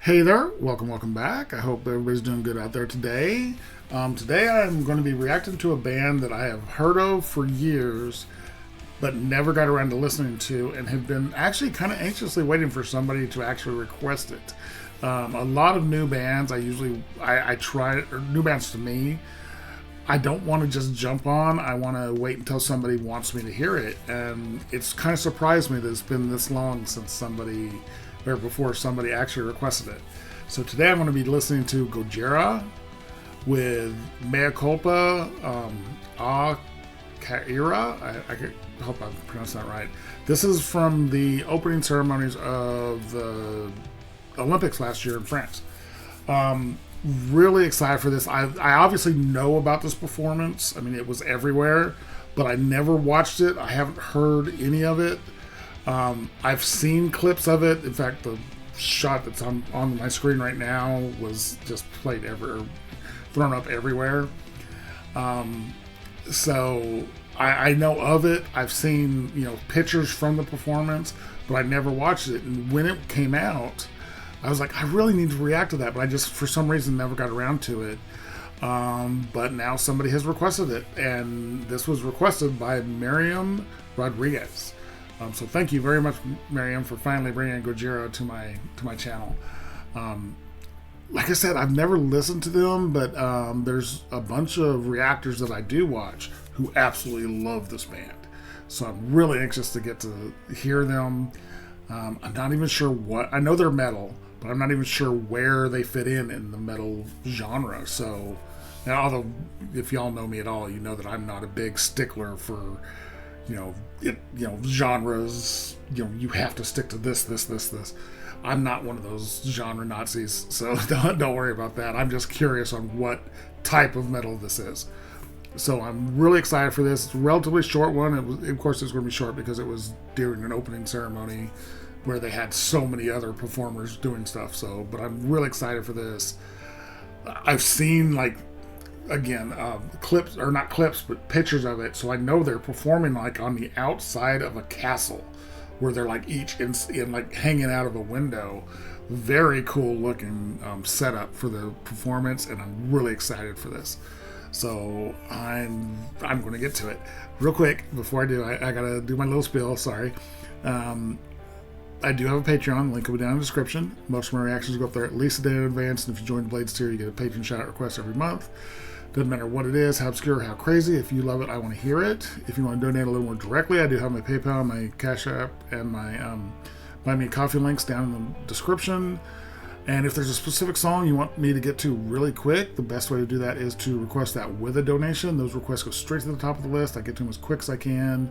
Hey there, welcome back. I hope everybody's doing good out there today. Today I'm going to be reacting to a band that I have heard of for years, but never got around to listening to, and have been actually kind of anxiously waiting for somebody to actually request it. A lot of new bands, I try, or new bands to me, I don't want to just jump on. I want to wait until somebody wants me to hear it, and it's kind of surprised me that it's been this long since somebody or before somebody actually requested it. So today I'm going to be listening to Gojira with Mea Culpa, A Caira. I hope I'm pronouncing that right. This is from the opening ceremonies of the Olympics last year in France. Really excited for this. I obviously know about this performance. I mean, it was everywhere, but I never watched it. I haven't heard any of it. I've seen clips of it. In fact, the shot that's on my screen right now was just thrown up everywhere. So I know of it. I've seen pictures from the performance, but I never watched it. And when it came out, I was like, I really need to react to that, but I just for some reason never got around to it. But now somebody has requested it, and this was requested by Miriam Rodriguez. So thank you very much, Miriam, for finally bringing Gojira to my channel. Like I said, I've never listened to them, but there's a bunch of reactors that I do watch who absolutely love this band. So I'm really anxious to get to hear them. I'm not even sure I know they're metal, but I'm not even sure where they fit in the metal genre. So, although if y'all know me at all, you know that I'm not a big stickler for genres. You have to stick to this. I'm not one of those genre Nazis, so don't worry about that. I'm just curious on what type of metal this is. So I'm really excited for this. It's a relatively short one. Of course, it's going to be short because it was during an opening ceremony where they had so many other performers doing stuff. So, but I'm really excited for this. I've seen clips, or not clips, but pictures of it. So I know they're performing on the outside of a castle where they're each in hanging out of a window. Very cool looking setup for the performance, and I'm really excited for this. So I'm going to get to it real quick. Before I do, I gotta do my little spiel. Sorry. I do have a Patreon. Link will be down in the description. Most of my reactions go up there at least a day in advance, and if you join the Blades tier, you get a Patreon shout-out request every month. Doesn't matter what it is, how obscure, how crazy. If you love it, I want to hear it. If you want to donate a little more directly, I do have my PayPal, my Cash App, and my Buy Me a Coffee links down in the description. And if there's a specific song you want me to get to really quick, the best way to do that is to request that with a donation. Those requests go straight to the top of the list. I get to them as quick as I can,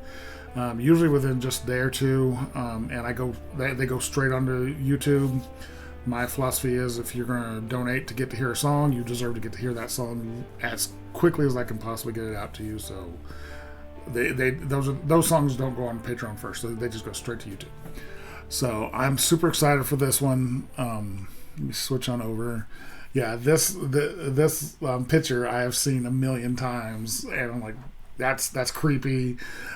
usually within just a day or two. And they go straight onto YouTube. My philosophy is if you're going to donate to get to hear a song, you deserve to get to hear that song as quickly as I can possibly get it out to you. So those songs don't go on Patreon first. They just go straight to YouTube. So I'm super excited for this one. Let me switch on over. Yeah, this picture I have seen a million times, and I'm like, that's creepy.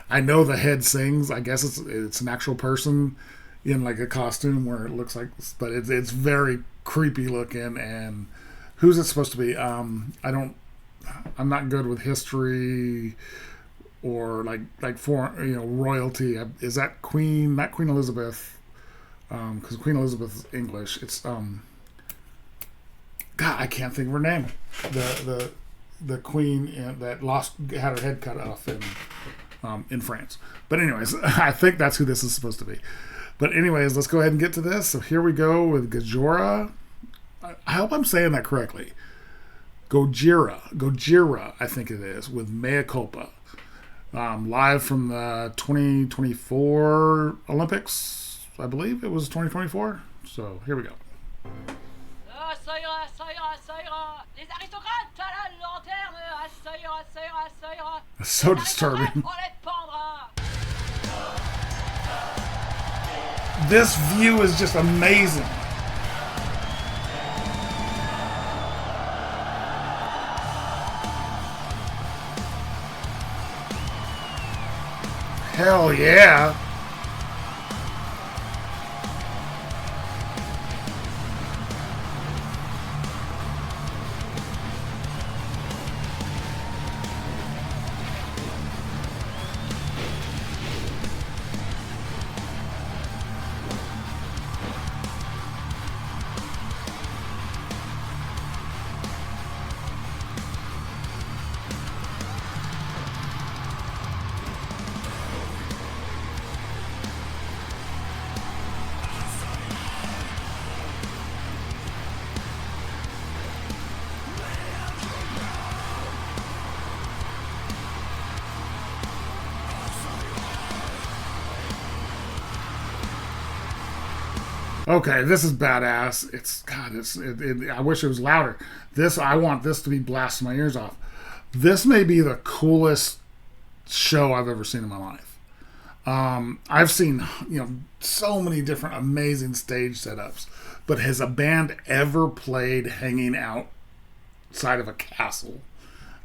I know the head sings. I guess it's an actual person in a costume where it looks like, but it's very creepy looking. And who's it supposed to be? I'm not good with history or foreign royalty. Is that Queen? Not Queen Elizabeth, because Queen Elizabeth is English. It's God, I can't think of her name. The queen that had her head cut off in France. But anyways, I think that's who this is supposed to be. But anyways, let's go ahead and get to this. So here we go with Gojira. I hope I'm saying that correctly. Gojira, I think it is, with Mea Culpa. Live from the 2024 Olympics. I believe it was 2024. So here we go. Ça ira, ça ira, ça ira. Les aristocrates à la lanterne. Ça ira, ça ira, ça ira. That's so disturbing. On les pendra. This view is just amazing. Hell yeah. Okay, this is badass. I wish it was louder. I want this to be blasting my ears off. This may be the coolest show I've ever seen in my life. I've seen, so many different amazing stage setups, but has a band ever played hanging outside of a castle?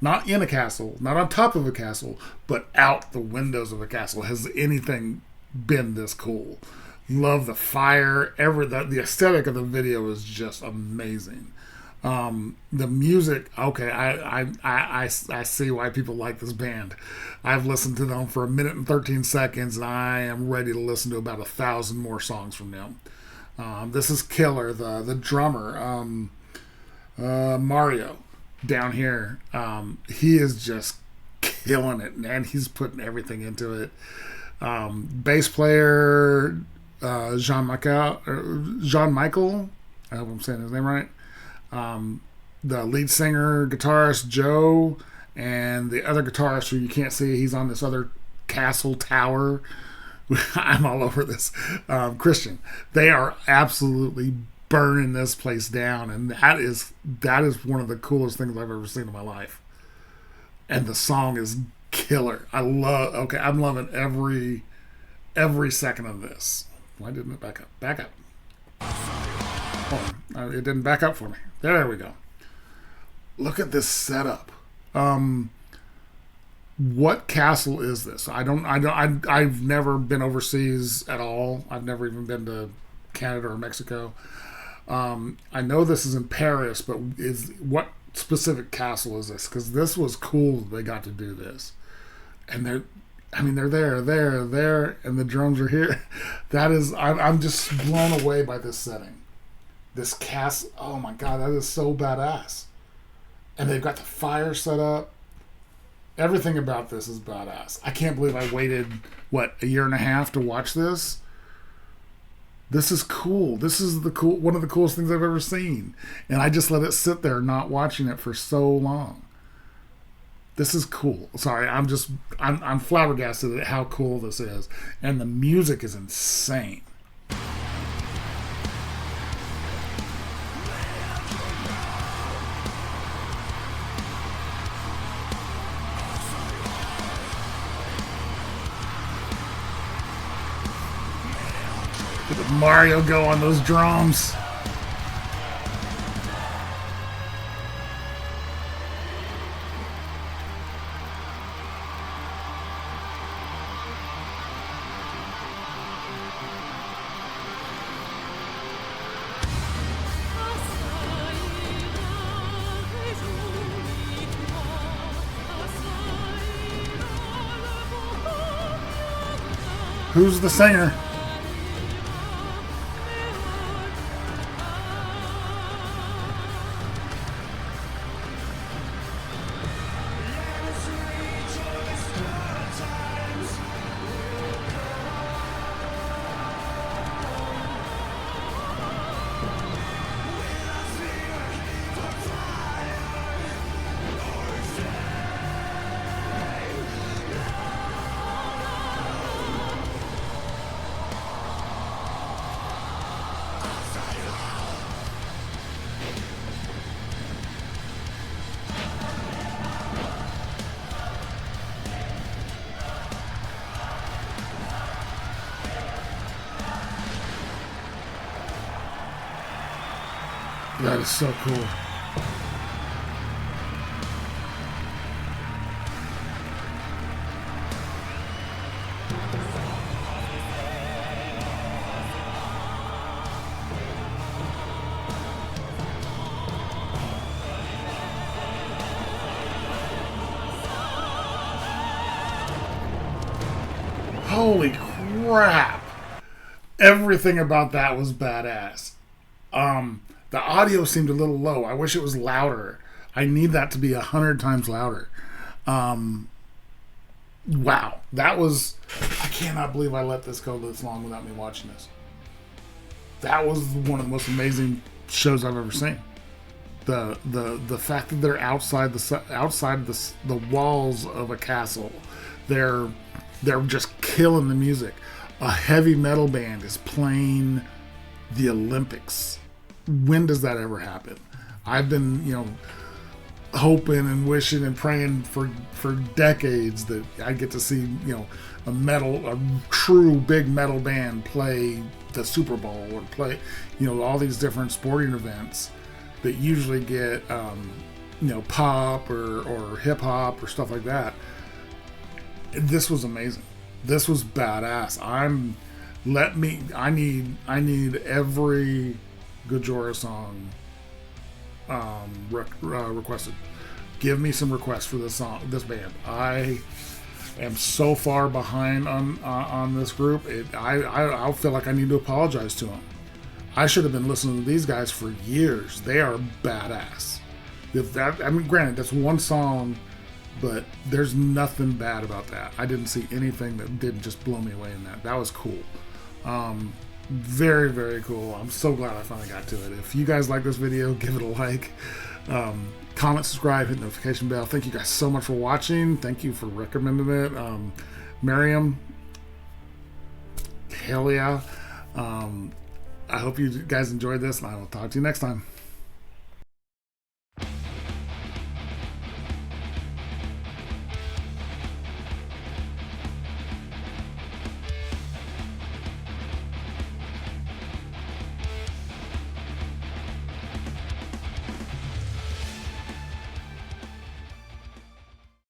Not in a castle, not on top of a castle, but out the windows of a castle. Has anything been this cool? Love the fire. The aesthetic of the video is just amazing. The music, okay, I see why people like this band. I've listened to them for 1 minute and 13 seconds, and I am ready to listen to about 1,000 more songs from them. This is killer. The drummer, Mario, down here, he is just killing it, and he's putting everything into it. Bass player Jean Michael, I hope I'm saying his name right. The lead singer, guitarist Joe, and the other guitarist who you can't see, he's on this other castle tower. I'm all over this. Christian. They are absolutely burning this place down, and that is one of the coolest things I've ever seen in my life. And the song is killer. I'm loving every second of this. Why didn't it back up? Back up. Oh, it didn't back up for me. There we go. Look at this setup. What castle is this? I've never been overseas at all. I've never even been to Canada or Mexico. I know this is in Paris, but what specific castle is this? Because this was cool that they got to do this. And they're there, and the drums are here. I'm just blown away by this setting. This castle, oh my god, that is so badass. And they've got the fire set up. Everything about this is badass. I can't believe I waited, a year and a half to watch this? This is cool. This is one of the coolest things I've ever seen. And I just let it sit there not watching it for so long. This is cool. Sorry, I'm flabbergasted at how cool this is. And the music is insane. Look at Mario go on those drums. Who's the singer? That is so cool. Holy crap. Everything about that was badass. The audio seemed a little low. I wish it was louder. I need that to be 100 times louder. Wow. That was... I cannot believe I let this go this long without me watching this. That was one of the most amazing shows I've ever seen. The fact that they're outside the walls of a castle. They're just killing the music. A heavy metal band is playing the Olympics. When does that ever happen? I've been, hoping and wishing and praying for decades that I get to see, a true big metal band play the Super Bowl or play, all these different sporting events that usually get, pop or hip hop or stuff like that. This was amazing. This was badass. I need every Gojira song requested. Give me some requests for this this band. I am so far behind on this group. I feel like I need to apologize to them. I should have been listening to these guys for years. They are badass. Granted, that's one song, but there's nothing bad about that. I didn't see anything that didn't just blow me away in that. That was cool. Very, very cool. I'm so glad I finally got to it. If you guys like this video, give it a like. Comment, subscribe, hit the notification bell. Thank you guys so much for watching. Thank you for recommending it. Miriam, hell yeah. I hope you guys enjoyed this, and I will talk to you next time.